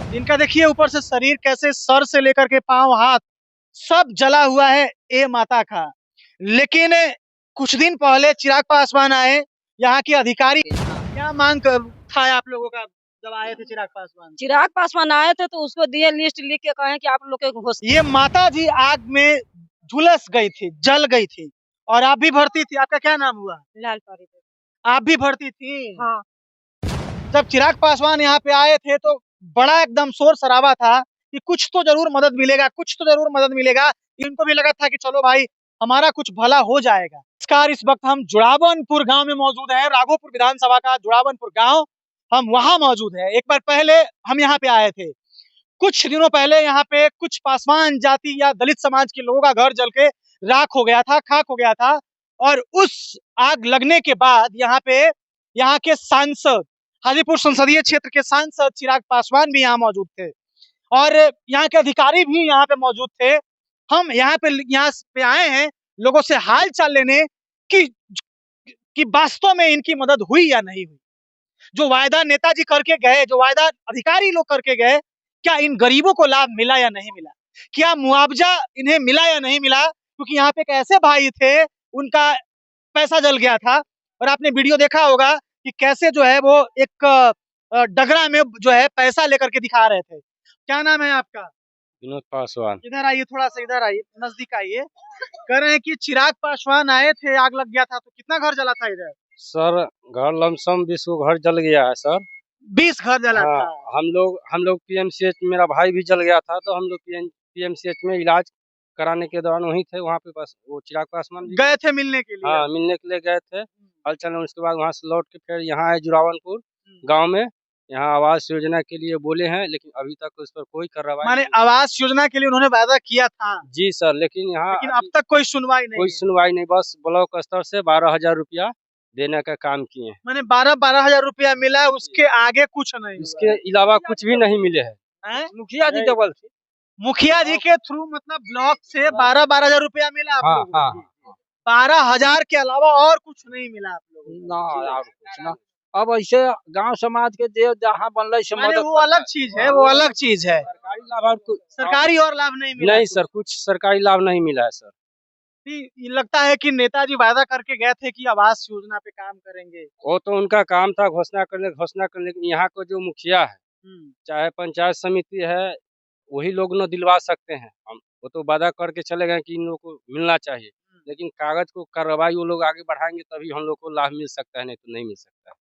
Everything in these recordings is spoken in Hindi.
इनका देखिए ऊपर से शरीर कैसे सर से लेकर के पांव हाथ सब जला हुआ है ए माता का। लेकिन कुछ दिन पहले चिराग पासवान आए, यहाँ के अधिकारी क्या मांग था आप लोगों का जब आए थे चिराग पासवान? चिराग पासवान आए थे तो उसको दिए लिस्ट लिख के कहे कि आप लोग के घोषणा। ये माता जी आग में झुलस गई थी, जल गई थी और आप भी भर्ती थी। आपका क्या नाम हुआ? लाल पारी थे। आप भी भर्ती थी? हाँ। जब चिराग पासवान यहाँ पे आए थे तो बड़ा एकदम शोर शराबा था कि कुछ तो जरूर मदद मिलेगा, कुछ तो जरूर मदद मिलेगा। इनको भी लगा था कि चलो भाई हमारा कुछ भला हो जाएगा। नमस्कार, इस वक्त हम जुड़ावनपुर गांव में मौजूद हैं, राघोपुर विधानसभा का जुड़ावनपुर गांव, हम वहां मौजूद हैं। एक बार पहले हम यहाँ पे आए थे, कुछ दिनों पहले यहाँ पे कुछ पासवान जाति या दलित समाज के लोगों का घर जल के राख हो गया था, खाक हो गया था। और उस आग लगने के बाद यहाँ पे यहाँ के सांसद, हाजीपुर संसदीय क्षेत्र के सांसद चिराग पासवान भी यहाँ मौजूद थे और यहाँ के अधिकारी भी यहाँ पे मौजूद थे। हम यहाँ पे आए हैं लोगों से हाल चाल लेने कि वास्तव में इनकी मदद हुई या नहीं हुई। जो वायदा नेताजी करके गए, जो वायदा अधिकारी लोग करके गए, क्या इन गरीबों को लाभ मिला या नहीं मिला? क्या मुआवजा इन्हें मिला या नहीं मिला? क्योंकि यहाँ पे एक ऐसे भाई थे, उनका पैसा जल गया था और आपने वीडियो देखा होगा कि कैसे जो है वो एक डगरा में जो है पैसा लेकर के दिखा रहे थे। क्या नाम है आपका? विनोद पासवान। इधर आइए, थोड़ा सा इधर आइए, नजदीक आइए। कह रहे हैं कि चिराग पासवान आए थे, आग लग गया था, तो कितना घर जला था इधर? सर घर लमसम 20 घर जल गया है सर। 20 घर जला हाँ, था। हम लोग पीएमसीएच, मेरा भाई भी जल गया था तो हम लोग पीएमसीएच में इलाज कराने के दौरान वहीं थे, वहाँ पे बस वो चिराग पासवान गए थे मिलने के लिए? हाँ, मिलने के लिए गए थे। हलचल, उसके बाद वहाँ से लौट के फिर यहाँ आए जुड़ावनपुर गाँव में। यहाँ आवास योजना के लिए बोले हैं, लेकिन अभी तक उस पर कोई कार्रवाई। माने आवास योजना के लिए उन्होंने वादा किया था? जी सर, लेकिन यहाँ अब तक कोई सुनवाई नहीं? कोई सुनवाई नहीं, बस ब्लॉक स्तर से 12,000 रुपया देने का काम किए। मैंने 12,000 रुपया मिला, उसके आगे कुछ नहीं? इसके अलावा कुछ भी नहीं मिले है। मुखिया जी डबल, मुखिया जी के थ्रू मतलब ब्लॉक से 12,000 रुपया मिला आप लोगों को? हाँ। 12,000 के अलावा और कुछ नहीं मिला आप लोगों को? ना और कुछ ना। अब ऐसे गांव समाज के देव जहाँ बनल से माने वो अलग चीज है, वो अलग चीज है। सरकारी लाभ सरकारी और लाभ नहीं मिला? नहीं सर, कुछ सरकारी लाभ नहीं मिला है सर। ये लगता है कि नेताजी वादा करके गए थे कि आवास योजना पे काम करेंगे। वो तो उनका काम था घोषणा करने। यहाँ को जो मुखिया है, चाहे पंचायत समिति है, वही लोग न दिलवा सकते हैं। हम वो तो वादा करके चले गए कि इन लोगों को मिलना चाहिए, लेकिन कागज को कार्रवाई वो लोग आगे बढ़ाएंगे तभी हम लोग को लाभ मिल सकता है, नहीं तो नहीं मिल सकता है।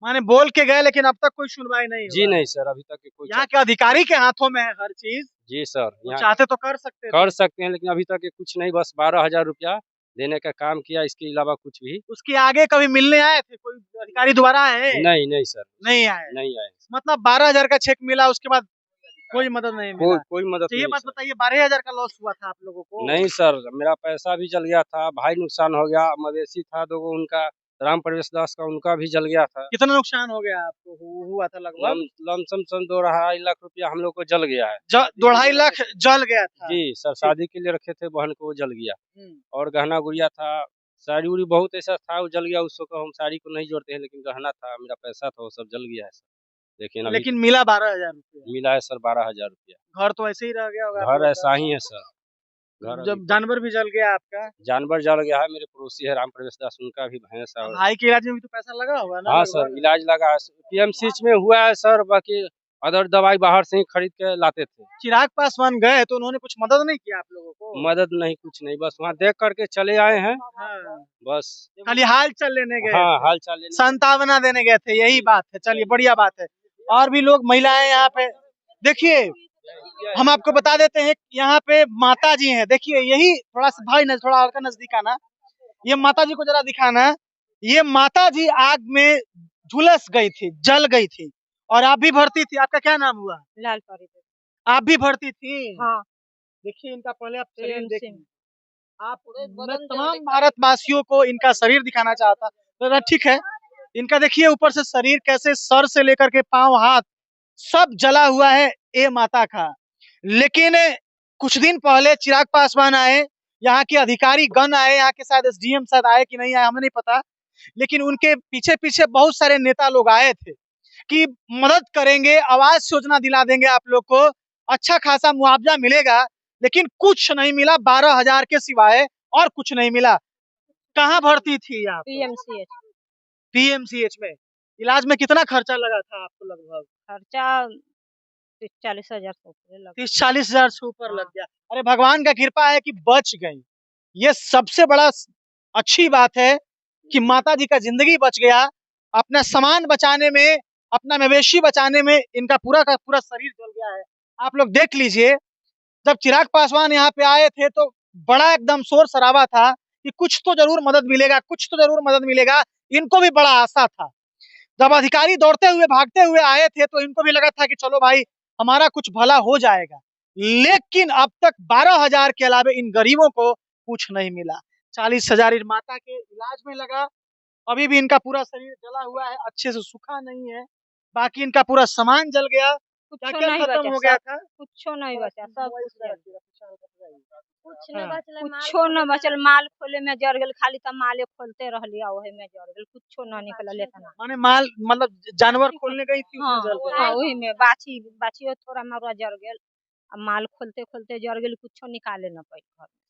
माने बोल के गए लेकिन अब तक कोई सुनवाई नहीं? जी नहीं सर, अभी तक कोई। यहाँ के अधिकारी के हाथों में है हर चीज। जी सर, चाहते तो कर सकते हैं, लेकिन अभी तक कुछ नहीं, बस 12,000 रुपया देने का काम किया, इसके अलावा कुछ भी। उसके आगे कभी मिलने आए थे कोई अधिकारी दोबारा आए? नहीं सर, नहीं आए। मतलब 12,000 का चेक मिला, उसके बाद कोई मदद नहीं मिला? कोई मदद नहीं। ये बात बताइए, 12,000 का लॉस हुआ था आप लोगों को? नहीं सर, मेरा पैसा भी जल गया था, भाई नुकसान हो गया, मवेशी था 2 उनका, राम प्रवेश दास का, उनका भी जल गया था। कितना नुकसान हो गया आपको? हुआ था लगभग लमसम 2.5 लाख रुपया हम लोग को जल गया है। 2.5 लाख जल गया था? जी सर, शादी के लिए रखे थे बहन को, वो जल गया। और गहना गुड़िया था, साड़ी उड़ी बहुत ऐसा था, वो जल गया। उसको हम साड़ी को नहीं जोड़ते हैं, लेकिन गहना था, मेरा पैसा था, वो सब जल गया है सर। लेकिन मिला 12,000 रुपया? मिला है सर 12,000 रुपया। घर तो ऐसे ही रह गया होगा? घर ऐसा ही है सर। जब जानवर भी जल गया आपका? जानवर जल गया है, मेरे पड़ोसी है राम प्रवेश दास, उनका भी भैंस है। भाई के इलाज में भी तो पैसा लगा होगा ना? हाँ सर, इलाज लगा है, पीएमसीएच में हुआ है सर, बाकी अदर दवाई बाहर से ही खरीद के लाते थे। चिराग पासवान गए तो उन्होंने कुछ मदद नहीं किया आप लोगों को? मदद नहीं, कुछ नहीं, बस वहाँ देख करके चले आए हैं। बस खाली हाल चाल लेने गए? हाँ, हाल चाल लेने, सांत्वना देने गए थे, यही बात है। चलिए, बढ़िया बात है। और भी लोग, महिलाएं यहाँ पे देखिए, हम आपको बता देते हैं यहाँ पे माता जी हैं। देखिए, यही थोड़ा सा भाई थोड़ा और नजदीक आना, ये माता जी को जरा दिखाना। ये माता जी आग में झुलस गई थी, जल गई थी और आप भी भर्ती थी। आपका क्या नाम हुआ? लाल पारी थे। आप भी भर्ती थी? हाँ। देखिए इनका पहले आप शरीर देखिए। आप मैं तमाम भारतवासियों को इनका शरीर दिखाना चाहता तो ठीक है। इनका देखिए ऊपर से शरीर कैसे सर से लेकर के पांव हाथ सब जला हुआ है ए माता का। लेकिन कुछ दिन पहले चिराग पासवान आए, यहाँ के अधिकारी गण आए, यहाँ के शायद एसडीएम शायद आए कि नहीं आए हमें नहीं पता, लेकिन उनके पीछे पीछे बहुत सारे नेता लोग आए थे। कि मदद करेंगे, आवास योजना दिला देंगे आप लोग को, अच्छा खासा मुआवजा मिलेगा, लेकिन कुछ नहीं मिला। 12,000 के सिवाय और कुछ नहीं मिला। कहाँ भर्ती थी आप? पीएमसीएच। पीएमसीएच में। इलाज में कितना खर्चा लगा था आपको? लगभग खर्चा 30-40 हजार से ऊपर लगा। 30-40 हजार से ऊपर लग हाँ। गया। अरे भगवान का कृपा है कि बच गई। ये सबसे बड़ा अच्छी बात है कि माता जी का जिंदगी बच गया। अपना सामान बचाने में, अपना मवेशी बचाने में इनका पूरा का पूरा शरीर जल गया है। आप लोग देख लीजिए, जब चिराग पासवान यहाँ पे आए थे तो बड़ा एकदम शोर शराबा था कि कुछ तो जरूर मदद मिलेगा, कुछ तो जरूर मदद मिलेगा। इनको भी बड़ा आशा था। जब अधिकारी दौड़ते हुए भागते हुए आए थे तो इनको भी लगा था कि चलो भाई हमारा कुछ भला हो जाएगा, लेकिन अब तक 12,000 के अलावा इन गरीबों को कुछ नहीं मिला। 40,000 इन माता के इलाज में लगा। अभी भी इनका पूरा शरीर जला हुआ है, अच्छे से सूखा नहीं है। बाकी इनका पूरा सामान जल गया। क्या कुछ क्या नहीं खत्म बचा, हो गया सब था? कुछ नहीं बचा, सब कुछ जल गया। कुछ हाँ। न बचल, कुछो न बचल, माल खोले में जर गेल, खाली त माले खोलते रहलिया, ओहे में जर गेल, कुछो न निकलल एतना। माने माल मतलब जानवर खोलने गई थी उसमें हाँ, जल गया। हाँ, ओही में बाछियो थोड़ा मरुआ जर गेल। अब माल खोलते खोलते जर गेल, कुछो निकाले न पाइल घर में।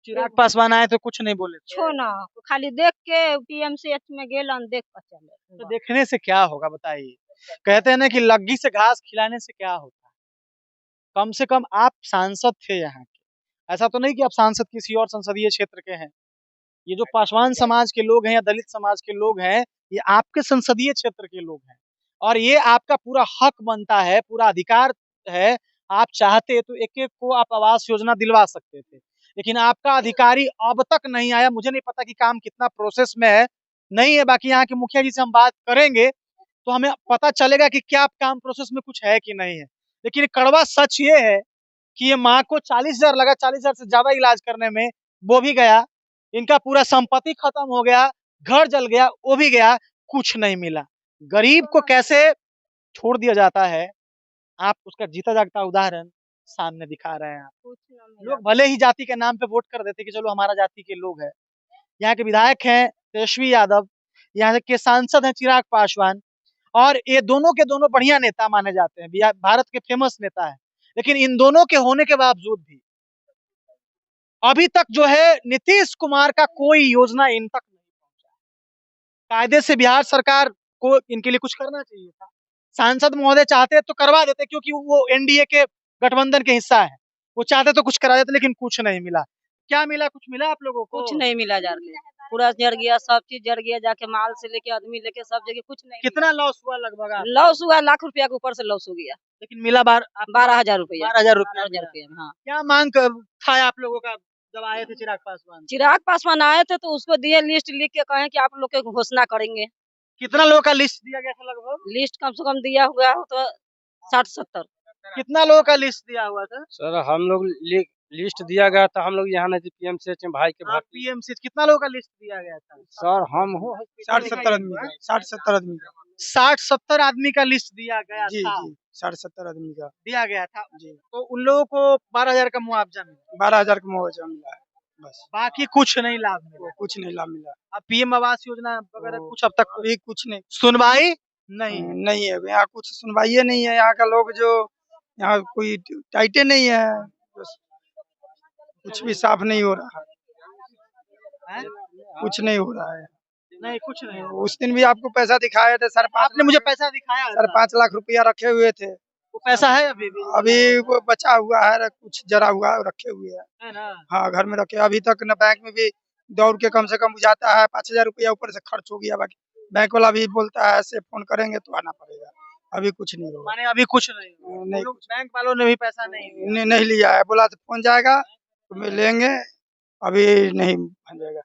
चिराग पासवान आए तो कुछ नहीं बोले थे। छो न, खाली देख के पीएमसीएच में गेलन, देख के चले। तो देखने से क्या होगा बताइए? कहते हैं ना कि लग्गी से घास खिलाने से क्या होता है। कम से कम आप सांसद थे यहाँ के। ऐसा तो नहीं कि आप सांसद किसी और संसदीय क्षेत्र के हैं। ये जो पासवान समाज के लोग हैं या दलित समाज के लोग हैं, ये आपके संसदीय क्षेत्र के लोग हैं और ये आपका पूरा हक बनता है, पूरा अधिकार है। आप चाहते तो एक एक को आप आवास योजना दिलवा सकते थे, लेकिन आपका अधिकारी अब तक नहीं आया। मुझे नहीं पता कि काम कितना प्रोसेस में है, नहीं है। बाकी यहाँ के मुखिया जी से हम बात करेंगे तो हमें पता चलेगा कि क्या काम प्रोसेस में कुछ है कि नहीं है। लेकिन कड़वा सच ये है कि ये माँ को 40,000 लगा, 40,000 से ज्यादा इलाज करने में, वो भी गया। इनका पूरा संपत्ति खत्म हो गया, घर जल गया, वो भी गया, कुछ नहीं मिला। गरीब को कैसे छोड़ दिया जाता है, आप उसका जीता जागता उदाहरण सामने दिखा रहे हैं। आप कुछ न मिला। लोग भले ही जाति के नाम पे वोट कर देते कि चलो हमारा जाति के लोग हैं। यहाँ के विधायक हैं तेजस्वी यादव, यहाँ के सांसद हैं चिराग पासवान, और ये दोनों के दोनों बढ़िया नेता माने जाते हैं, भारत के फेमस नेता है। लेकिन इन दोनों के होने के बावजूद भी अभी तक जो है नीतीश कुमार का कोई योजना इन तक नहीं पहुंचा। कायदे से बिहार सरकार को इनके लिए कुछ करना चाहिए था। सांसद महोदय चाहते तो करवा देते, क्योंकि वो एनडीए के गठबंधन के हिस्सा है। वो चाहते तो कुछ करा देते, लेकिन कुछ नहीं मिला। क्या मिला? कुछ मिला आप लोगों को? कुछ नहीं मिला जार के, पूरा जर गया, सब चीज जर गया। जाके माल से लेके आदमी लेके सब जगह कुछ नहीं। कितना लॉस हुआ लगभग आप? लॉस हुआ, लाख रुपया के ऊपर से लॉस हो गया। लेकिन मिला 12,000 रुपया। 12,000 रुपया। 12,000 रुपया, हाँ। क्या मांग था आप लोगों का जब आए थे चिराग पासवान? चिराग पासवान आए थे तो उसको दिए लिस्ट लिख के, कहे कि आप लोग के घोषणा करेंगे। कितना लोगों का लिस्ट दिया गया था लगभग? लिस्ट कम से कम दिया हुआ हो तो 60-70। कितना लोगों का लिस्ट दिया हुआ था? सर हम लोग लिस्ट दिया गया था, हम लोग यहाँ नहीं पीएमसीएच में भाई के आप भर्ती। पीएमसी कितना लोगों का लिस्ट दिया गया था? सर हम हो 60-70 आदमी का 60-70 आदमी का 60-70 आदमी का लिस्ट दिया गया जी था। जी 60-70 आदमी का दिया गया था जी। तो उन लोगों को 12,000 का मुआवजा मिला, 12,000 का मुआवजा मिला है बस, बाकी कुछ नहीं लाभ मिला। कुछ नहीं लाभ मिला। अब पीएम आवास योजना वगैरह तो कुछ अब तक अभी कुछ नहीं सुनवाई नहीं। नहीं है यहाँ, कुछ सुनवाई नहीं है। यहाँ का लोग जो यहाँ कोई टाइटे नहीं है, बस कुछ भी साफ नहीं हो रहा है, है? कुछ नहीं हो रहा है। नहीं, कुछ नहीं। उस दिन भी आपको पैसा दिखाए थे सर, आपने मुझे पैसा दिखाया सर था। 5 लाख रुपया रखे हुए थे। वो पैसा है अभी भी? अभी वो बचा हुआ है, कुछ जरा हुआ है, रखे हुए हैं। है ना? हाँ घर में रखे। अभी तक न बैंक में भी दौड़ के कम से कम बुझाता है, 5,000 रुपया ऊपर से खर्च हो गया। बाकी बैंक वाला भी बोलता है ऐसे फोन करेंगे तो आना पड़ेगा। अभी कुछ नहीं होगा, माने अभी कुछ नहीं हुआ। नहीं वो लोग बैंक वालों ने भी पैसा नहीं दिया। नहीं लिया है। बोला तो फोन जाएगा तो मैं लेंगे, अभी नहीं बन जाएगा।